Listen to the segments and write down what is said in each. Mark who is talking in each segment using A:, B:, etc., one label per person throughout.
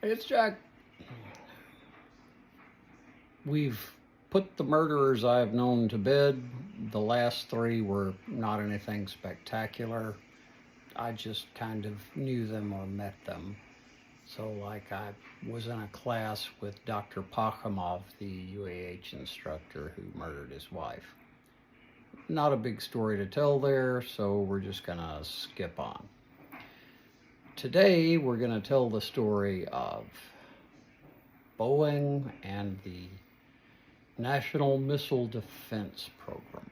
A: It's Jack. We've put the murderers I've known to bed. The last three were not anything spectacular. I just kind of knew them or met them. So, like, I was in a class with Dr. Pakhomov, the UAH instructor who murdered his wife. Not a big story to tell there, so we're just gonna skip on. Today, we're gonna tell the story of Boeing and the National Missile Defense Program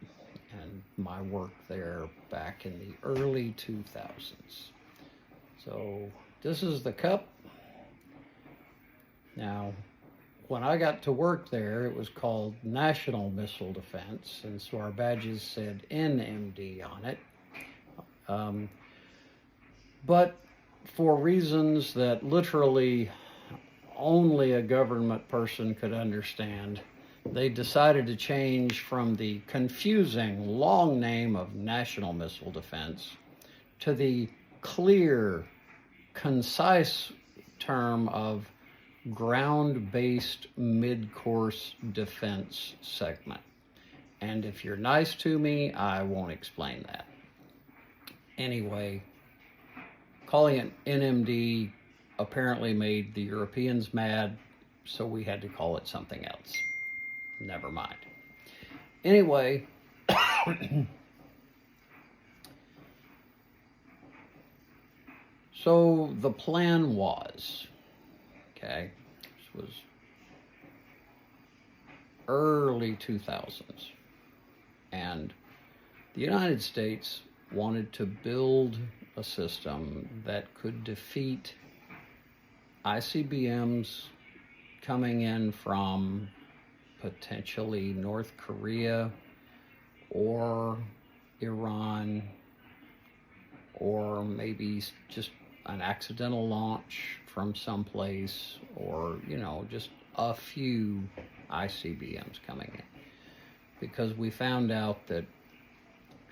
A: and my work there back in the early 2000s. So this is the cup. Now, when I got to work there, it was called National Missile Defense, and so our badges said NMD on it. But for reasons that literally only a government person could understand, they decided to change from the confusing long name of National Missile Defense to the clear, concise term of Ground-Based Mid-Course Defense Segment. And if you're nice to me, I won't explain that. Anyway, calling it NMD apparently made the Europeans mad, so we had to call it something else. Never mind. Anyway, so the plan was, okay, this was early 2000s, and the United States wanted to build a system that could defeat ICBMs coming in from potentially North Korea or Iran, or maybe just an accidental launch from someplace, or, you know, just a few ICBMs coming in. Because we found out that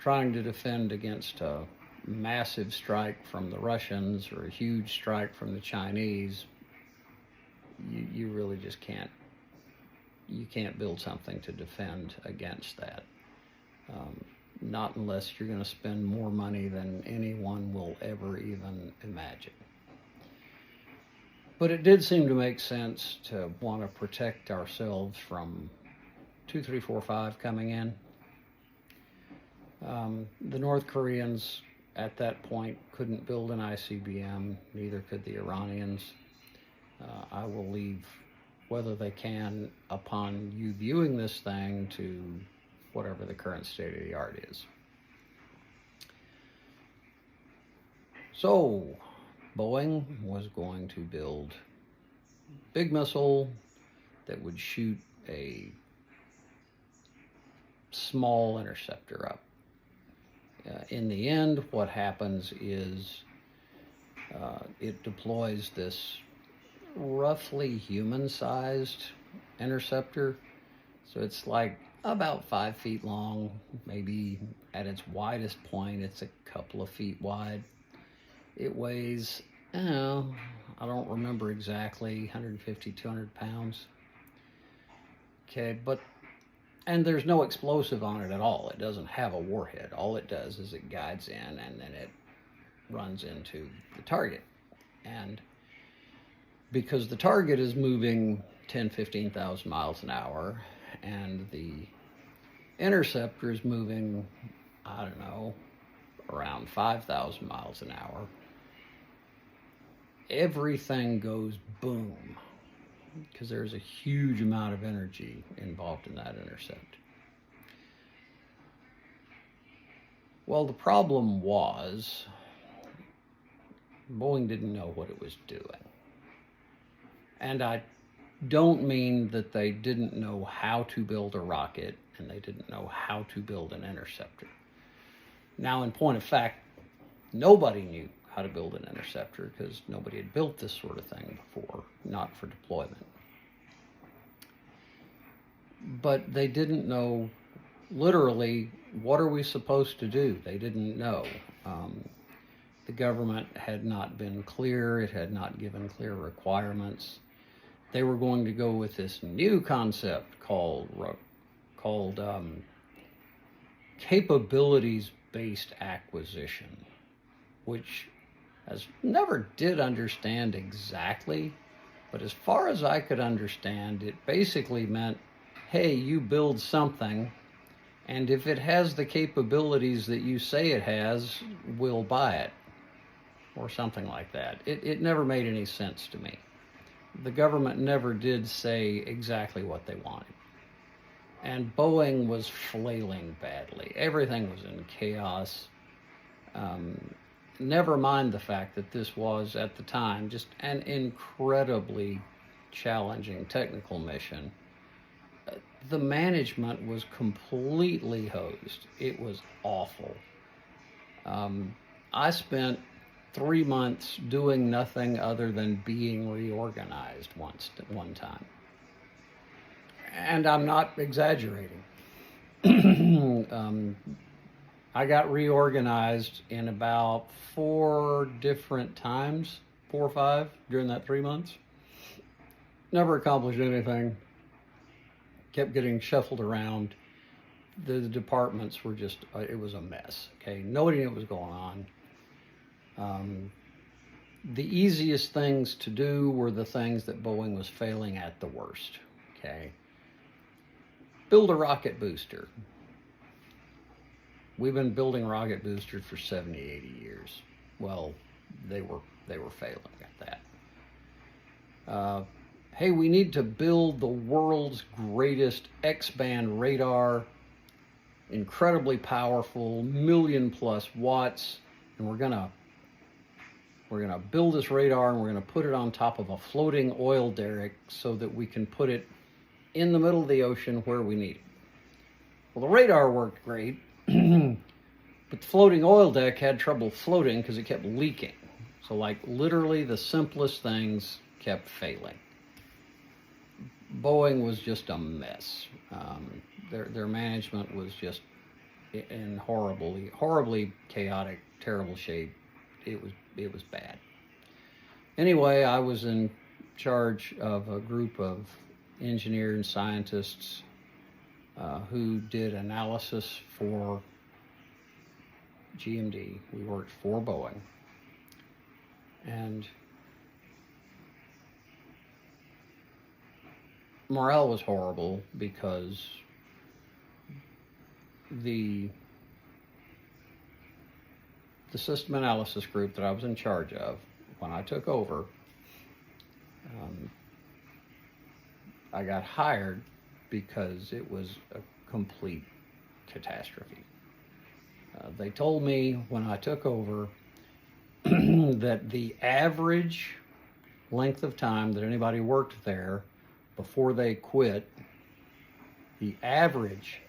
A: trying to defend against a massive strike from the Russians or a huge strike from the Chinese, you really just can't. You can't build something to defend against that. Not unless you're going to spend more money than anyone will ever even imagine. But it did seem to make sense to want to protect ourselves from 2, 3, 4, 5 coming in. The North Koreans at that point couldn't build an ICBM, neither could the Iranians. I will leave whether they can upon you viewing this thing to whatever the current state of the art is. So, Boeing was going to build a big missile that would shoot a small interceptor up. In the end, what happens is it deploys this roughly human-sized interceptor. So it's like about 5 feet long, maybe at its widest point, it's a couple of feet wide. It weighs, I don't remember exactly, 150, 200 pounds. Okay, and there's no explosive on it at all. It doesn't have a warhead. All it does is it guides in and then it runs into the target. And because the target is moving 10, 15,000 miles an hour, and the interceptor is moving, I don't know, around 5,000 miles an hour, everything goes boom, because there's a huge amount of energy involved in that intercept. Well, the problem was Boeing didn't know what it was doing. And I don't mean that they didn't know how to build a rocket and they didn't know how to build an interceptor. Now, in point of fact, nobody knew how to build an interceptor because nobody had built this sort of thing before, not for deployment. But they didn't know, literally, what are we supposed to do? They didn't know. The government had not been clear. It had not given clear requirements. They were going to go with this new concept called capabilities-based acquisition, which I never did understand exactly, but as far as I could understand, it basically meant, hey, you build something, and if it has the capabilities that you say it has, we'll buy it, or something like that. It never made any sense to me. The government never did say exactly what they wanted. And Boeing was flailing badly. Everything was in chaos. Never mind the fact that this was, at the time, just an incredibly challenging technical mission. The management was completely hosed. It was awful. I spent 3 months doing nothing other than being reorganized one time. And I'm not exaggerating. I got reorganized in about 4 different times, 4 or 5 during that 3 months. Never accomplished anything. Kept getting shuffled around. The departments were just, it was a mess, okay? Nobody knew what was going on. The easiest things to do were the things that Boeing was failing at the worst, okay? Build a rocket booster. We've been building rocket boosters for 70, 80 years. Well, they were failing at that. Hey, we need to build the world's greatest X-band radar, incredibly powerful, 1,000,000+ watts, and we're gonna build this radar and we're gonna put it on top of a floating oil derrick so that we can put it in the middle of the ocean where we need it. Well, the radar worked great, but the floating oil deck had trouble floating because it kept leaking. So, like, literally the simplest things kept failing. Boeing was just a mess. Their management was just in horribly chaotic, terrible shape. It was bad. Anyway, I was in charge of a group of engineers and scientists who did analysis for GMD. We worked for Boeing. And morale was horrible because the system analysis group that I was in charge of, when I took over, I got hired because it was a complete catastrophe. They told me when I took over that the average length of time that anybody worked there before they quit, the average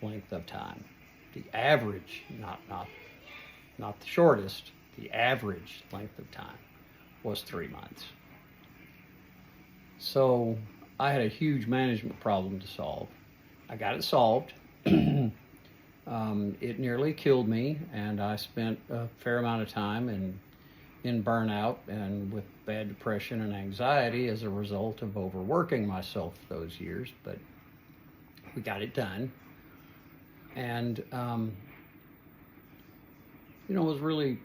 A: length of time, the average, not the shortest, the average length of time was 3 months. So I had a huge management problem to solve. I got it solved. It nearly killed me, and I spent a fair amount of time in burnout and with bad depression and anxiety as a result of overworking myself those years, but we got it done. And, I was really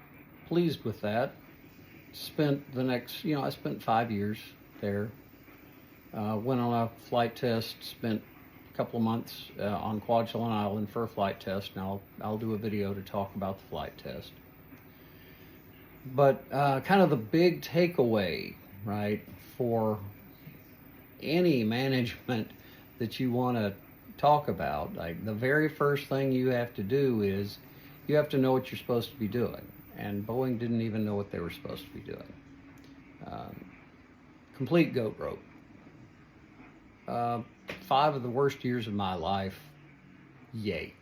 A: pleased with that. Spent the next, I spent 5 years there. Went on a flight test, spent a couple of months on Kwajalein Island for a flight test. Now I'll do a video to talk about the flight test. But kind of the big takeaway, right, for any management that you want to talk about, like the very first thing you have to do is you have to know what you're supposed to be doing. And Boeing didn't even know what they were supposed to be doing. Complete goat rope. 5 of the worst years of my life, yay.